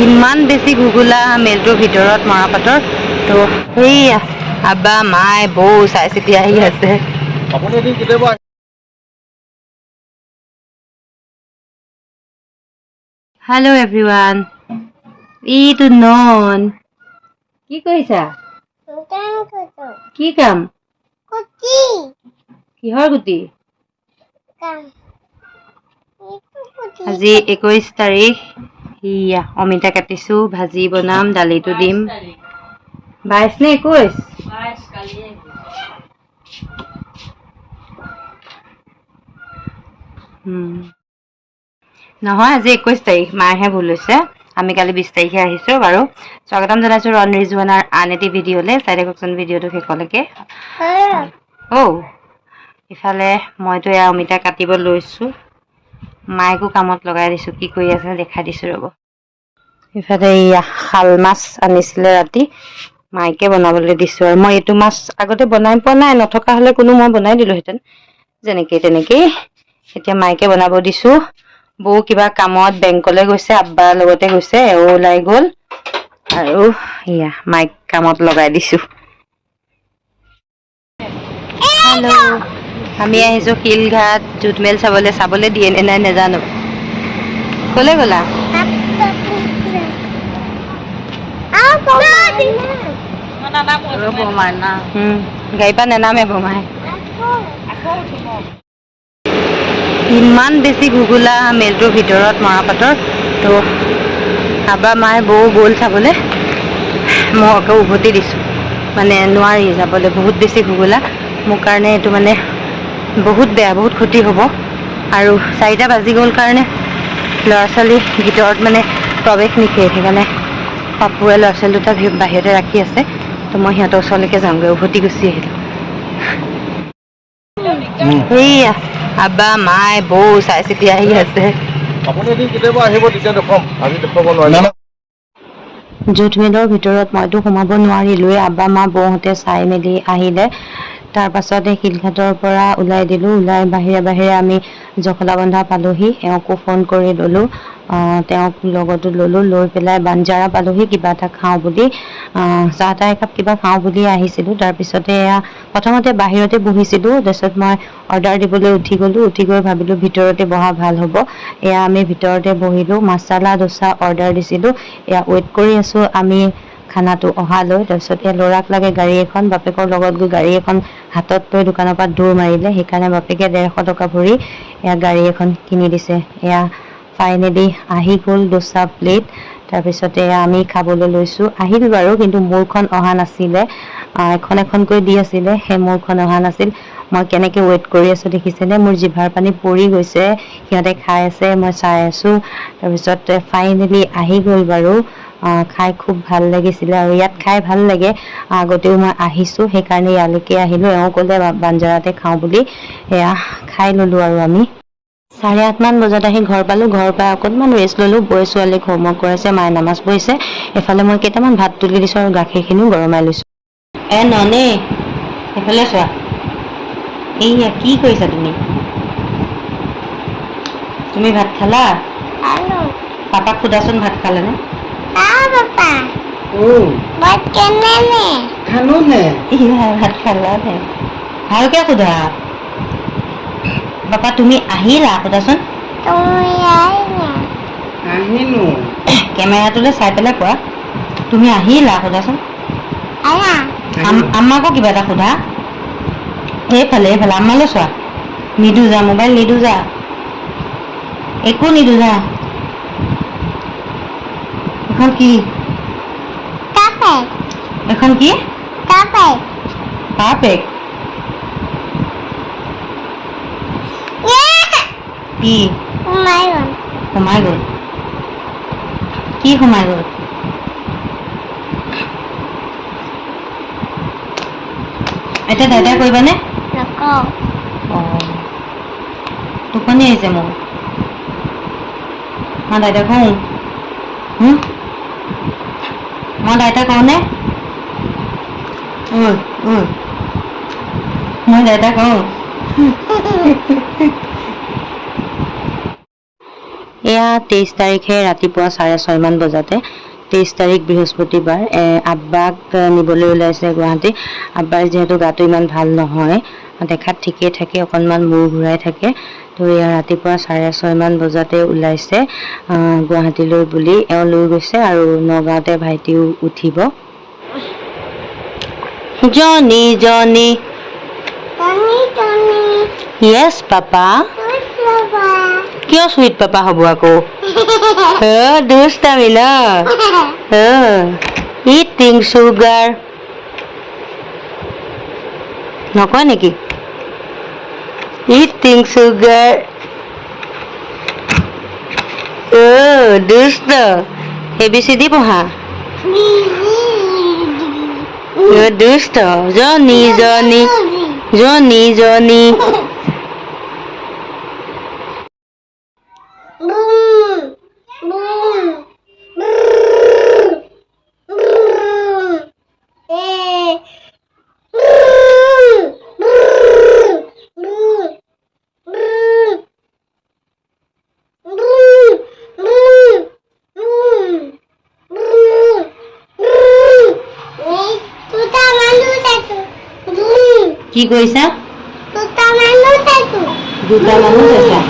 ইমান বেছি ঘুগুলা মেলটোৰ ভিতৰত মৰাপাটৰ তো সেইয়া আব্বা মায়ে বৌ চাই চিতি আহি আছে। আপুনি এদিন কেতিয়াবা হেল্ল' এভৰিৱান, ইটো নন কি কৰিছা? কি কাম? কিহৰ গুটি? আজি 21 তাৰিখ। ইয়া অমিতা কাটিছো, ভাজি বনাম, দালিটো দিম। 22 নে 21? নহয়, আজি 21 তাৰিখ। মায়েহে ভুল হৈছে। আমি কালি 20 তাৰিখে আহিছো বাৰু। স্বাগতম জনাইছো ৰণ ৰিজৱানাৰ আন এটি ভিডিঅ'লে। চাই থাককচোন ভিডিঅ'টো শেষলৈকে। ইফালে মইতো এয়া অমিতা কাটিব লৈছো, মায়েকো কামত লগাই দিছো। কি কৰি আছে দেখাই দিছো ৰ'ব। ইফালে এয়া শাল মাছ আনিছিলে ৰাতি, মাইকে বনাবলৈ দিছো। আৰু মই এইটো মাছ আগতে বনাই পোৱা নাই, নথকা হলে কোনো মই বনাই দিলোহেঁতেন যেনেকেই তেনেকেই। এতিয়া মাইকে বনাব দিছো। বৌ কিবা কামত বেংকলৈ গৈছে, আব্বাৰ লগতে গৈছে, এওঁ ওলাই গল। আৰু এয়া মাইক কামত লগাই দিছো। হেল্ল', আমি আহিছো শিলঘাট জুটমেল চাবলৈ দিয়ে নে নাই নেজানো। কলে গলা? গাড়ীৰ পৰা নেনামে বমাই। ইমান বেছি ঘুগুলা মেলটোৰ ভিতৰত মৰাপাটৰ তো আব্বা মায়ে বৌ গ'ল চাবলৈ। মই আকৌ উভতি দিছো, মানে নোৱাৰি যাবলৈ, বহুত বেছি ঘুগুলা। মোৰ কাৰণে এইটো মানে বহুত বেয়া, বহুত ক্ষতি হ'ব। আৰু 4টা বাজি গ'ল কাৰণে ল'ৰা ছোৱালী ভিতৰত মানে প্ৰৱেশ নিষেধ। সেইকাৰণে পাপুৱে ল'ৰা ছোৱালী দুটা বাহিৰতে ৰাখি আছে। তো মই সিহঁতৰ ওচৰলৈকে যামগৈ, উভতি গুচি আহিলো। সেইয়া আব্বা মায়ে বৌ চাই চিতি আহি আছে। আপুনি এদিন কেতিয়াবা আহিব, তেতিয়া দেখুৱাম। আজি দেখুৱাব নোৱাৰিম। জুটমিলৰ ভিতৰত মইতো সোমাব নোৱাৰিলোৱে। আব্বা মা বৌহঁতে চাই মেলি আহিলে। তাৰ পাছত এই শিলঘাটৰ পৰা ওলাই দিলো। ওলাই বাহিৰে বাহিৰে আমি জখলাবন্ধা পালোহি। এওঁকো ফোন কৰি ললো, তেওঁক লগতো ললো। লৈ পেলাই বাঞ্জাৰা পালোহি কিবা এটা খাওঁ বুলি। চাহ তাহ একাপ কিবা খাওঁ বুলি আহিছিলো। তাৰপিছতে এয়া প্ৰথমতে বাহিৰতে বহিছিলো, তাৰপিছত মই অৰ্ডাৰ দিবলৈ উঠি গলো। উঠি গৈ ভাবিলো ভিতৰতে বহা ভাল হ'ব। এয়া আমি ভিতৰতে বহিলো। মাছালা ডোচা অৰ্ডাৰ দিছিলো। এয়া ৱেইট কৰি আছো আমি খানাটো অহালৈ। তাৰপিছত এই ল'ৰাক লাগে গাড়ী এখন, বাপেকৰ লগত গৈ গাড়ী এখন হাতত লৈ দোকানৰ পৰা দৌৰ মাৰিলে। সেইকাৰণে বাপেকে 150 টকা ভৰি এয়া গাড়ী এখন কিনি দিছে। এয়া ফাইনেলি আহি গ'ল ডোচা প্লেট। তাৰপিছতে আমি খাবলৈ লৈছো। আহিল বাৰু, কিন্তু মোৰখন অহা নাছিলে। এখন এখনকৈ দি আছিলে, সেই মোৰখন অহা নাছিল। মই কেনেকে ৱেইট কৰি আছো দেখিছেনে? মোৰ জিভাৰ পানী পৰি গৈছে। সিহঁতে খাই আছে, মই চাই আছো। তাৰপিছত ফাইনেলি আহি গ'ল বাৰু। খাই খুব ভাল লাগিছিলে, আৰু ইয়াত খাই ভাল লাগে। আগতেও মই আহিছো, সেইকাৰণে ইয়ালৈকে আহিলো। এওঁ ক'লে বাঞ্জাৰাতে খাওঁ বুলি। এয়া খাই ললো আৰু আমি। 8:30 মান বজাত আহি ঘৰ পালো। ঘৰ পাই অকণমান ৰেষ্ট ললো। বৈ ছোৱালীক হোমৱৰ্ক কৰাইছে, মায়ে নামাজ পঢ়িছে। এফালে মই কেইটামান ভাত তুলি দিছো আৰু গাখীৰখিনিও গৰমাই লৈছো। ননে সেইফালে চোৱা। এইয়া কি কৰিছা তুমি? তুমি ভাত খালা? পাপাক সোধাচোন ভাত খালেনে? ভাত খালানে? ভালকে সোধা। পাপা তুমি আহিলা সোধাচোন। আহিলো। কেমেৰাটোলৈ চাই পেলাই কোৱা, তুমি আহিলা সোধাচোন। আম্মাকো কিবা এটা সোধা। এইফালে আম্মালৈ চোৱা। নিদো যা, মোবাইল নিদো যা, একো নিদো যা। এখন কি? এখন কি? কাৰ্পেট। কি সোমাই গ'ল? কি সোমাই গ'ল? এতিয়া দাদাই কৰিবানে? টোপনি আহিছে মোৰ। মই দাদা কওঁ? মই দাইতা কওঁনে? মই দাদা কওঁ? এয়া 23 তাৰিখে ৰাতিপুৱা 6:30 মান বজাতে 23 তাৰিখ বৃহস্পতিবাৰ আব্বাক নিবলৈ ওলাইছে গুৱাহাটী। আব্বাৰ যিহেতু গাটো ইমান ভাল নহয়, দেখাত ঠিকেই থাকে, অকণমান মূৰ ঘূৰাই থাকে। তো এয়া ৰাতিপুৱা 6:30 মান বজাতে ওলাইছে গুৱাহাটীলৈ বুলি এওঁ লৈ গৈছে আৰু নগাঁৱতে ভাইটিও উঠিব। জনি জনি য়েছ পাপা। কিয় সুইট পাপা হ'ব আকৌ? দুষ্টামি ন? ইটিং চুগাৰ নকয় নেকি? ইটিং চুগাৰ দুষ্ট। ABCD পঢ়া দুষ্ট। জনি জনি জনি জনি কি কৈছা? দুটা মানুহ চাইছা?